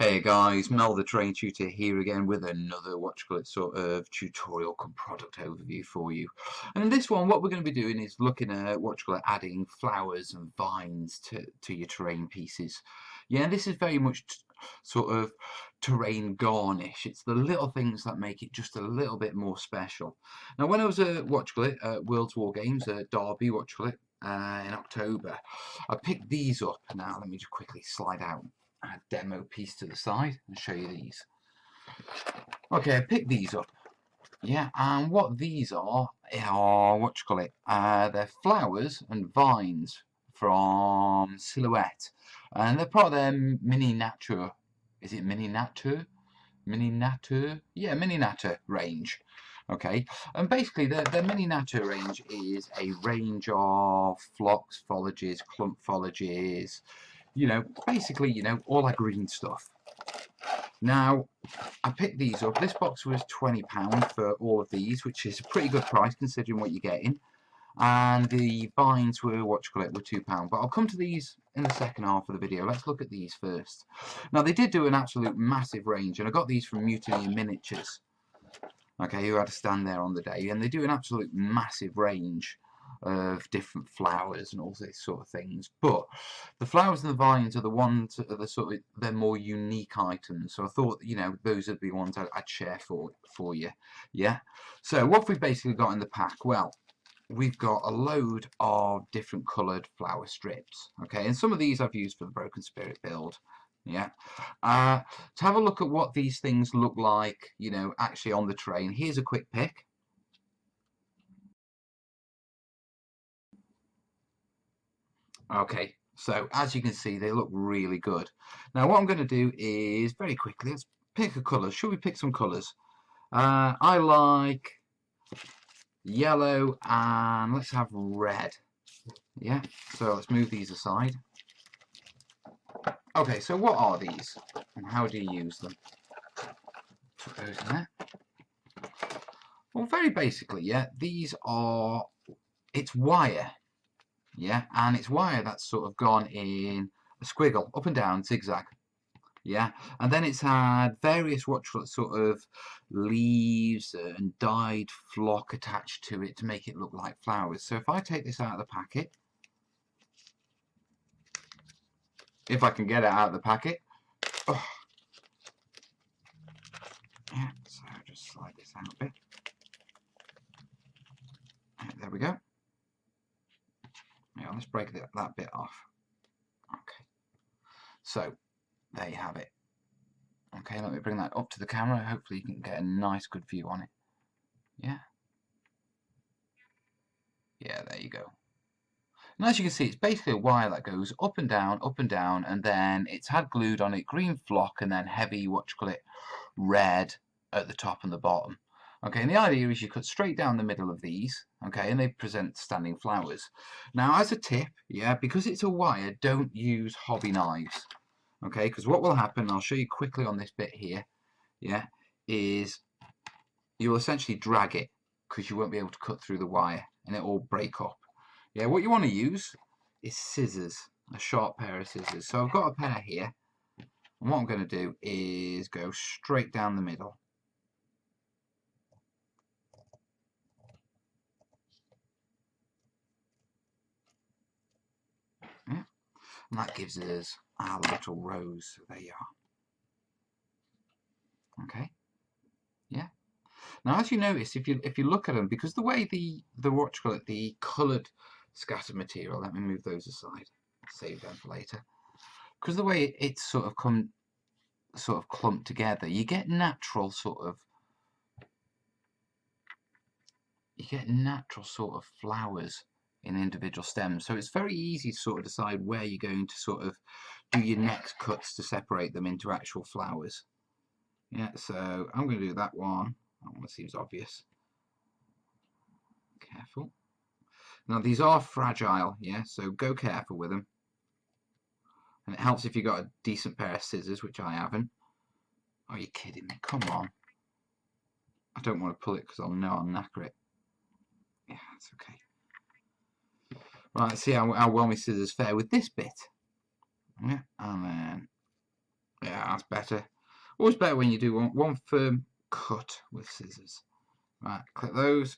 Hey guys, Mel the Train Tutor here again with another sort of tutorial come product overview for you. And in this one what we're going to be doing is looking at adding flowers and vines to your terrain pieces. Yeah, this is very much sort of terrain garnish. It's the little things that make it just a little bit more special. Now when I was at World's Wargames at Derby in October, I picked these up. Now let me just quickly slide out a demo piece to the side and show you these. Okay, I picked these up. Yeah, and what these are they're flowers and vines from Silhouette, and they're part of their Mininatur. Is it Mininatur? Mininatur? Yeah, Mininatur range. Okay, and basically the Mininatur range is a range of phlox, foliages, clump foliages, basically, all that green stuff. Now, I picked these up. This box was £20 for all of these, which is a pretty good price considering what you're getting. And the vines were were £2. But I'll come to these in the second half of the video. Let's look at these first. Now, they did do an absolute massive range, and I got these from Mutiny Miniatures, okay, who had a stand there on the day, and they do an absolute massive range of different flowers and all these sort of things. But the flowers and the vines are the ones that are they're more unique items. So I thought, those would be ones I'd share for you. Yeah. So what have we basically got in the pack? Well, we've got a load of different coloured flower strips. Okay, and some of these I've used for the Broken Spirit build. Yeah. To have a look at what these things look like, actually on the train. Here's a quick pick. Okay, so as you can see, they look really good. Now what I'm going to do is, very quickly, let's pick a colour. Should we pick some colours? I like yellow and let's have red. Yeah, so let's move these aside. Okay, so what are these and how do you use them? Put those in there. Well, very basically, yeah, these are, it's wire. Yeah, and it's wire that's sort of gone in a squiggle, up and down, zigzag. Yeah, and then it's had various sort of leaves and dyed flock attached to it to make it look like flowers. So if I take this out of the packet, if I can get it out of the packet, oh, yeah, so just slide this out a bit. There we go. Yeah, let's break that bit off. Okay, so there you have it. Okay, let me bring that up to the camera. Hopefully you can get a nice good view on it. Yeah. Yeah, there you go. And as you can see, it's basically a wire that goes up and down, and then it's had glued on it green flock and then heavy, red at the top and the bottom. Okay, and the idea is you cut straight down the middle of these, okay, and they present standing flowers. Now, as a tip, yeah, because it's a wire, don't use hobby knives, okay, because what will happen, I'll show you quickly on this bit here, yeah, is you'll essentially drag it because you won't be able to cut through the wire and it will break up. Yeah, what you want to use is scissors, a sharp pair of scissors. So I've got a pair here, and what I'm going to do is go straight down the middle. Yeah, and that gives us our little rows. So there you are. Okay. Yeah. Now, as you notice, if you look at them, because the way the coloured scatter material, let me move those aside, save them for later. Because the way it's sort of clumped together, you get natural sort of flowers in individual stems. So it's very easy to sort of decide where you're going to sort of do your next cuts to separate them into actual flowers. Yeah, so I'm going to do that one. That one seems obvious. Careful. Now these are fragile, yeah, so go careful with them. And it helps if you've got a decent pair of scissors, which I haven't. Oh, you're kidding me. Come on. I don't want to pull it because I'll know I'll knacker it. Yeah, it's okay. Right, let's see how well my scissors fare with this bit. Yeah, and then, yeah, That's better. Always better when you do one firm cut with scissors. Right, click those.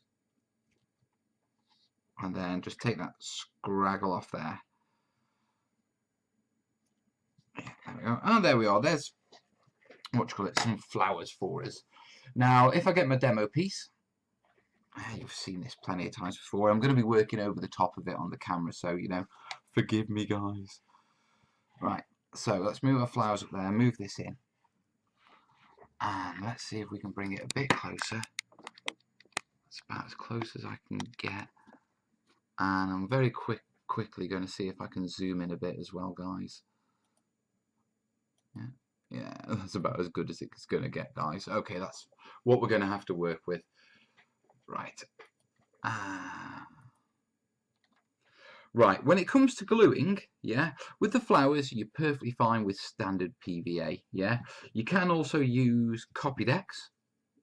And then just take that scraggle off there. Yeah, there we go. And there we are. There's, what do you call it, some flowers for us. Now, if I get my demo piece, you've seen this plenty of times before. I'm going to be working over the top of it on the camera, so, you know, forgive me, guys. Right, so let's move our flowers up there, move this in. And let's see if we can bring it a bit closer. It's about as close as I can get. And I'm very quickly going to see if I can zoom in a bit as well, guys. Yeah, that's about as good as it's going to get, guys. Okay, that's what we're going to have to work with. Right. Right, when it comes to gluing, yeah, with the flowers, you're perfectly fine with standard PVA, yeah. You can also use Copydex,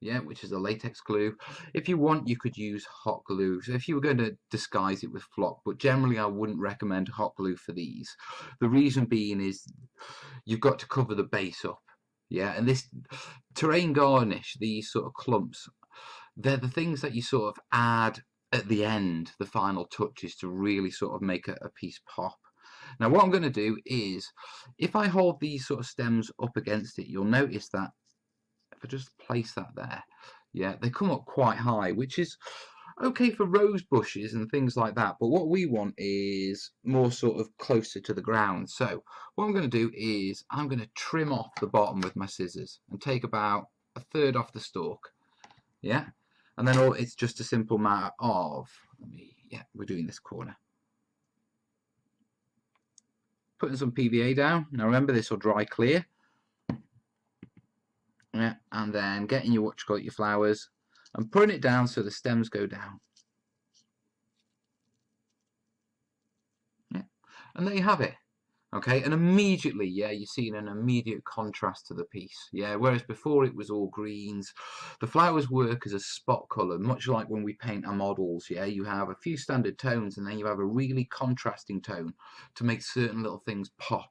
yeah, which is a latex glue. If you want, you could use hot glue. So if you were going to disguise it with flock, but generally I wouldn't recommend hot glue for these. The reason being is you've got to cover the base up, yeah, and this terrain garnish, these sort of clumps, they're the things that you sort of add at the end, the final touches, to really sort of make a piece pop. Now what I'm going to do is, if I hold these sort of stems up against it, you'll notice that if I just place that there, yeah, they come up quite high, which is okay for rose bushes and things like that, but what we want is more sort of closer to the ground. So what I'm going to do is I'm going to trim off the bottom with my scissors and take about a third off the stalk, yeah, and then it's just a simple matter of, we're doing this corner, putting some PVA down. Now remember, this will dry clear, yeah, and then getting your your flowers and putting it down so the stems go down. Yeah, and there you have it. Okay, and immediately, yeah, you're seeing an immediate contrast to the piece, yeah, whereas before it was all greens. The flowers work as a spot colour, much like when we paint our models, yeah, you have a few standard tones and then you have a really contrasting tone to make certain little things pop.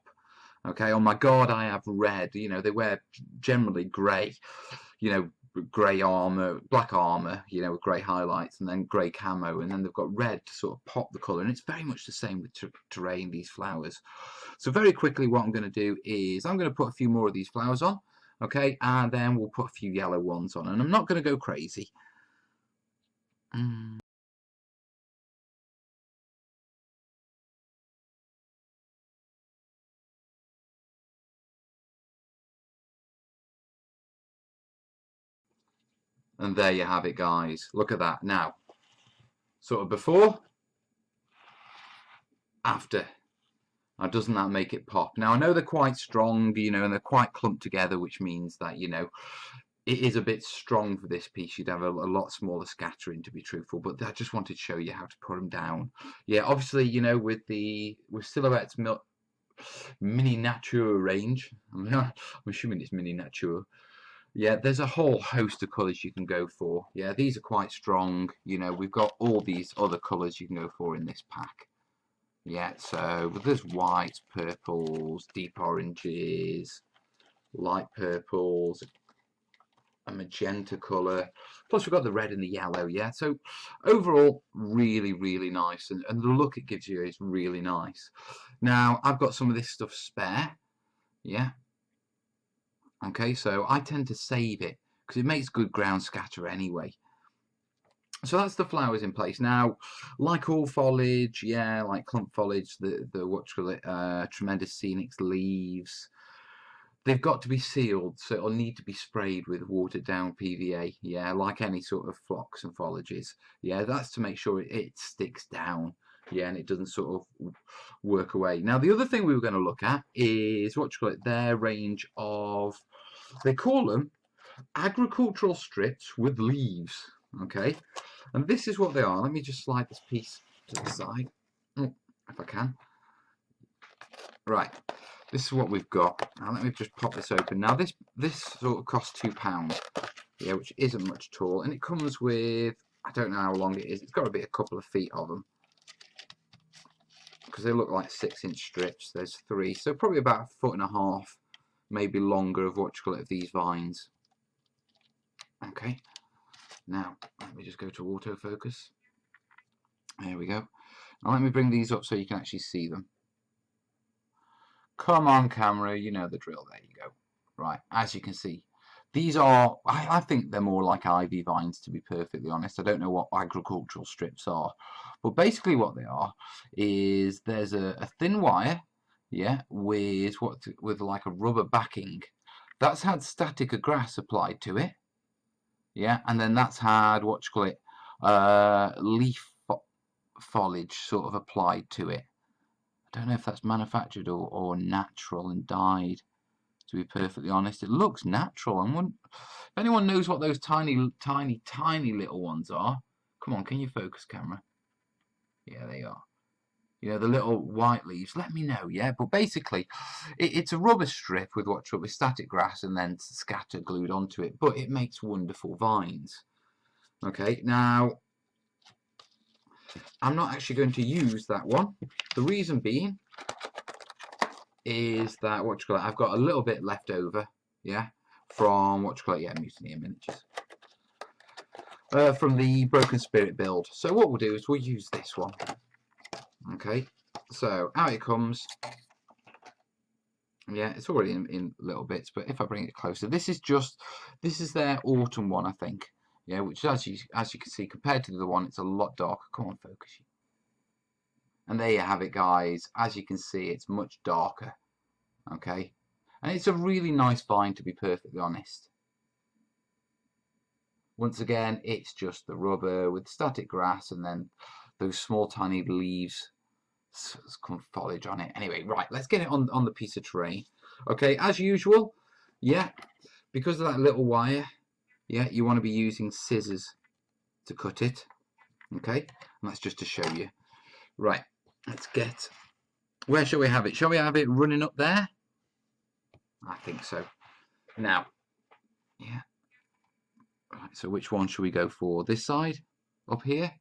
Okay, on my guard I have red, you know, they wear generally grey, you know, grey armour, black armour, you know, with grey highlights, and then grey camo, and then they've got red to sort of pop the colour, and it's very much the same with terrain, these flowers. So very quickly what I'm going to do is I'm going to put a few more of these flowers on, okay, and then we'll put a few yellow ones on, and I'm not going to go crazy. And there you have it, guys. Look at that. Now, sort of before, after. Now, doesn't that make it pop? Now, I know they're quite strong, you know, and they're quite clumped together, which means that, you know, it is a bit strong for this piece. You'd have a lot smaller scattering, to be truthful, but I just wanted to show you how to put them down. Yeah, obviously, you know, with Silhouette's Mininatur range, I'm assuming it's Mininatur. Yeah, there's a whole host of colours you can go for. Yeah, these are quite strong. You know, we've got all these other colours you can go for in this pack. Yeah, so there's whites, purples, deep oranges, light purples, a magenta colour, plus we've got the red and the yellow, yeah, so overall really, really nice, and the look it gives you is really nice. Now I've got some of this stuff spare, yeah, okay, so I tend to save it because it makes good ground scatter anyway. So that's the flowers in place. Now, like all foliage, yeah, like clump foliage, the what you call it, tremendous scenic leaves, they've got to be sealed, so it'll need to be sprayed with watered down PVA, yeah, like any sort of phlox and foliages. Yeah, that's to make sure it sticks down, yeah, and it doesn't sort of work away. Now, the other thing we were going to look at is what you call it, their range of, they call them agricultural strips with leaves, okay, and this is what they are. Let me just slide this piece to the side, if I can. Right, this is what we've got. Now let me just pop this open. Now this sort of costs £2, yeah, which isn't much at all, and it comes with, I don't know how long it is. It's got to be a couple of feet of them because they look like 6-inch strips. There's 3, so probably about 1.5 foot, maybe longer of what you call it, of these vines. Okay, now let me just go to autofocus. There we go. Now let me bring these up so you can actually see them. Come on, camera, you know the drill. There you go. Right, as you can see, these are, I think they're more like ivy vines, to be perfectly honest. I don't know what agricultural strips are, but basically what they are is there's a thin wire, yeah, with like a rubber backing. That's had static grass applied to it, yeah, and then that's had what you call it, leaf foliage sort of applied to it. I don't know if that's manufactured or natural and dyed, to be perfectly honest. It looks natural. And if anyone knows what those tiny little ones are, come on, can you focus, camera? Yeah, they are. You know, the little white leaves, let me know, yeah? But basically, it's a rubber strip with with static grass and then scatter glued onto it, but it makes wonderful vines. Okay, now, I'm not actually going to use that one. The reason being is that, I've got a little bit left over, yeah, from, Mutineer Miniatures. From the Broken Spirit build. So what we'll do is we'll use this one. Okay, so out it comes. Yeah, it's already in little bits, but if I bring it closer, this is their autumn one, I think. Yeah, which as you can see, compared to the other one, it's a lot darker. Come on, focus. And there you have it, guys. As you can see, it's much darker. Okay, and it's a really nice vine, to be perfectly honest. Once again, it's just the rubber with static grass and then those small tiny leaves, some foliage on it. Anyway, right, let's get it on the piece of terrain. Okay, as usual, yeah, because of that little wire, yeah, you want to be using scissors to cut it. Okay, and that's just to show you. Right, let's get, where shall we have it? Shall we have it running up there? I think so. Now, yeah. Right, so which one should we go for? This side? Up here?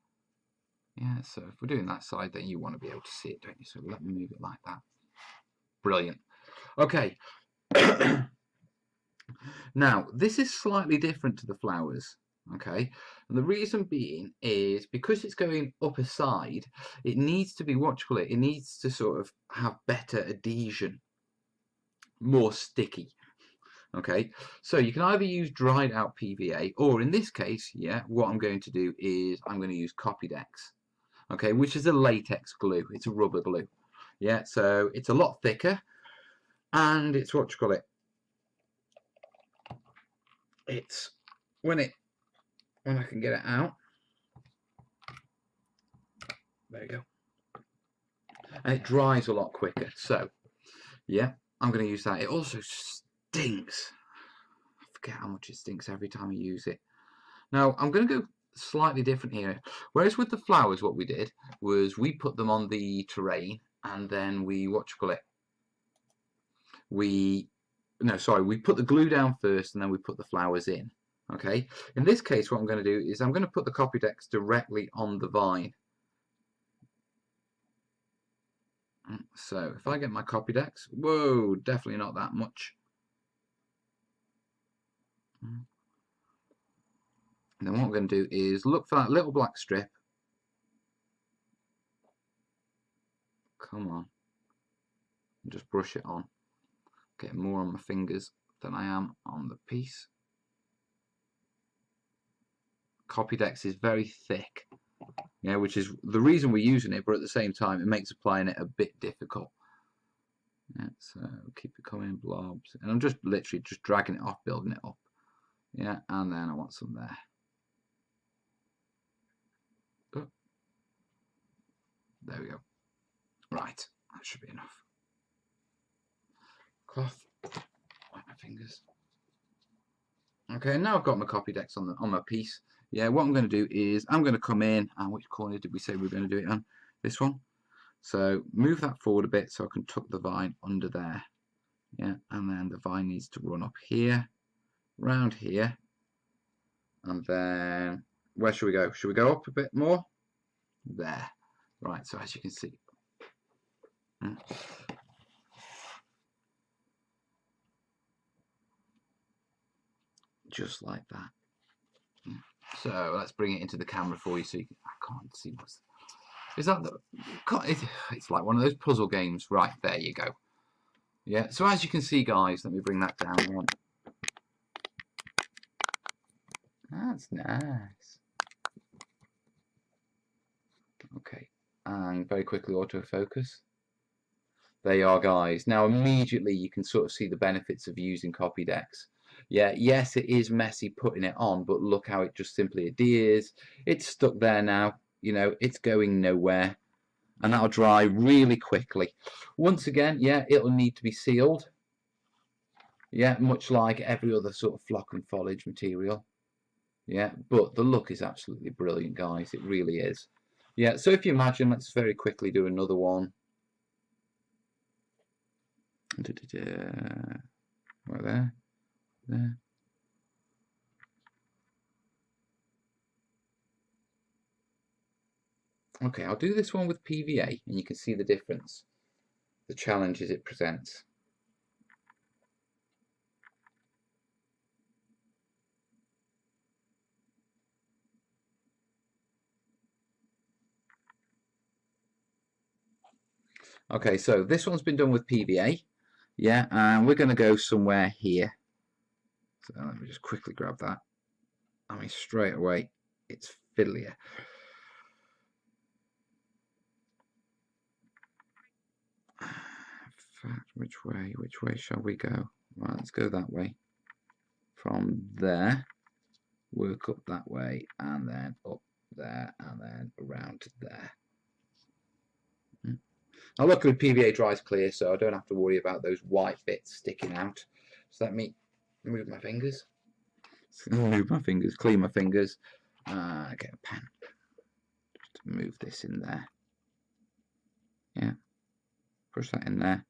Yeah, so if we're doing that side, then you want to be able to see it, don't you? So let me move it like that. Brilliant. Okay. Now, this is slightly different to the flowers. Okay, and the reason being is because it's going up a side, it needs to be, it needs to sort of have better adhesion, more sticky. Okay, so you can either use dried out PVA, or in this case, yeah, what I'm going to do is I'm going to use Copydex, okay, which is a latex glue. It's a rubber glue. Yeah, so it's a lot thicker, and it's it's when I can get it out. There you go. And it dries a lot quicker. So, yeah, I'm going to use that. It also stinks. I forget how much it stinks every time I use it. Now, I'm going to go slightly different here. Whereas with the flowers, what we did was we put them on the terrain, and then we, we put the glue down first, and then we put the flowers in. Okay. In this case, what I'm going to do is I'm going to put the Copydex directly on the vine. So if I get my Copydex, whoa, definitely not that much. And then what I'm going to do is look for that little black strip. Come on. And just brush it on. Get more on my fingers than I am on the piece. Copydex is very thick, yeah, which is the reason we're using it, but at the same time it makes applying it a bit difficult. Yeah, so keep it coming in blobs, and I'm just literally just dragging it off, building it up. Yeah, and then I want some there. Oh. There we go. Right, that should be enough. Cloth, wipe my fingers. Okay, now I've got my Copydex on my piece. Yeah, what I'm going to do is I'm going to come in, and which corner did we say we were going to do it on? This one. So move that forward a bit so I can tuck the vine under there. Yeah, and then the vine needs to run up here, round here, and then where should we go? Should we go up a bit more? There. Right, so as you can see. just like that. So let's bring it into the camera for you so you can, I can't see what's, is that the, it's like one of those puzzle games. Right, there you go. Yeah, so as you can see, guys, let me bring that down one. That's nice. Okay, and very quickly autofocus. There you are, guys. Now immediately you can sort of see the benefits of using copy decks. Yeah, yes, it is messy putting it on, but look how it just simply adheres. It's stuck there now. You know, it's going nowhere. And that'll dry really quickly. Once again, yeah, it'll need to be sealed. Yeah, much like every other sort of flock and foliage material. Yeah, but the look is absolutely brilliant, guys. It really is. Yeah, so if you imagine, let's very quickly do another one. Right there. There. Okay, I'll do this one with PVA, and you can see the difference, the challenges it presents. Okay, so this one's been done with PVA, yeah, and we're going to go somewhere here. So let me just quickly grab that. I mean, straight away, it's fiddlier. In fact, which way shall we go? Right, let's go that way. From there, work up that way, and then up there, and then around to there. Now luckily PVA dries clear, so I don't have to worry about those white bits sticking out. So let me move my fingers. Move my fingers, clean my fingers. Get a pen. Just move this in there. Yeah. Push that in there.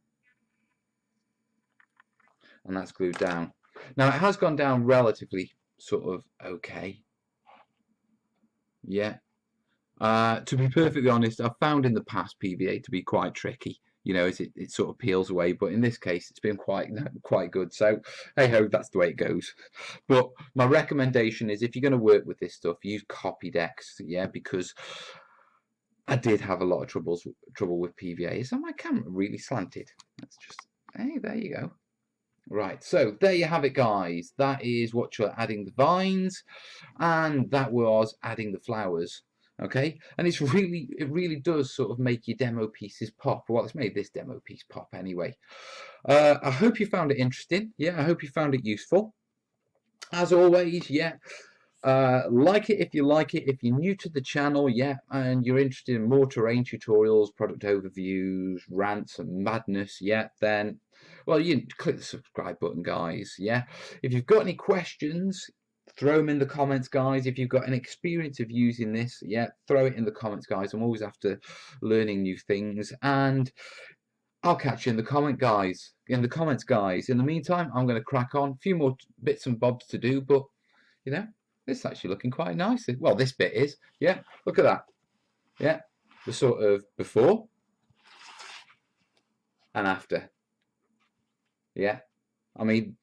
And that's glued down. Now it has gone down relatively sort of okay. Yeah. To be perfectly honest, I've found in the past PVA to be quite tricky. You know, it sort of peels away, but in this case, it's been quite good. So, hey ho, that's the way it goes. But my recommendation is, if you're going to work with this stuff, use copy decks. Yeah, because I did have a lot of trouble with PVA. Is my camera really slanted? That's just, hey, there you go. Right, so there you have it, guys. That is what you're adding the vines, and that was adding the flowers. Okay, and it really does sort of make your demo pieces pop. Well, it's made this demo piece pop anyway. I hope you found it interesting. Yeah, I hope you found it useful. As always, yeah, like it if you like it. If you're new to the channel, yeah, and you're interested in more terrain tutorials, product overviews, rants and madness, yeah, then, well, you click the subscribe button, guys. Yeah, if you've got any questions, throw them in the comments, guys. If you've got an experience of using this, yeah, throw it in the comments, guys. I'm always after learning new things, and I'll catch you in the comments, guys. In the meantime, I'm going to crack on. A few more bits and bobs to do, but you know, this is actually looking quite nice. Well, this bit is. Yeah, look at that. Yeah, the sort of before and after. Yeah, I mean,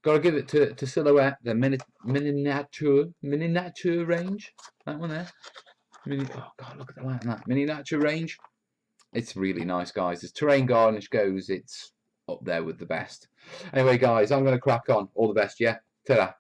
got to give it to Silhouette, the Mininatur range. That one there. Oh God, look at the light on that. Mininatur range. It's really nice, guys. As terrain garnish goes, it's up there with the best. Anyway, guys, I'm going to crack on. All the best, yeah? Ta-da.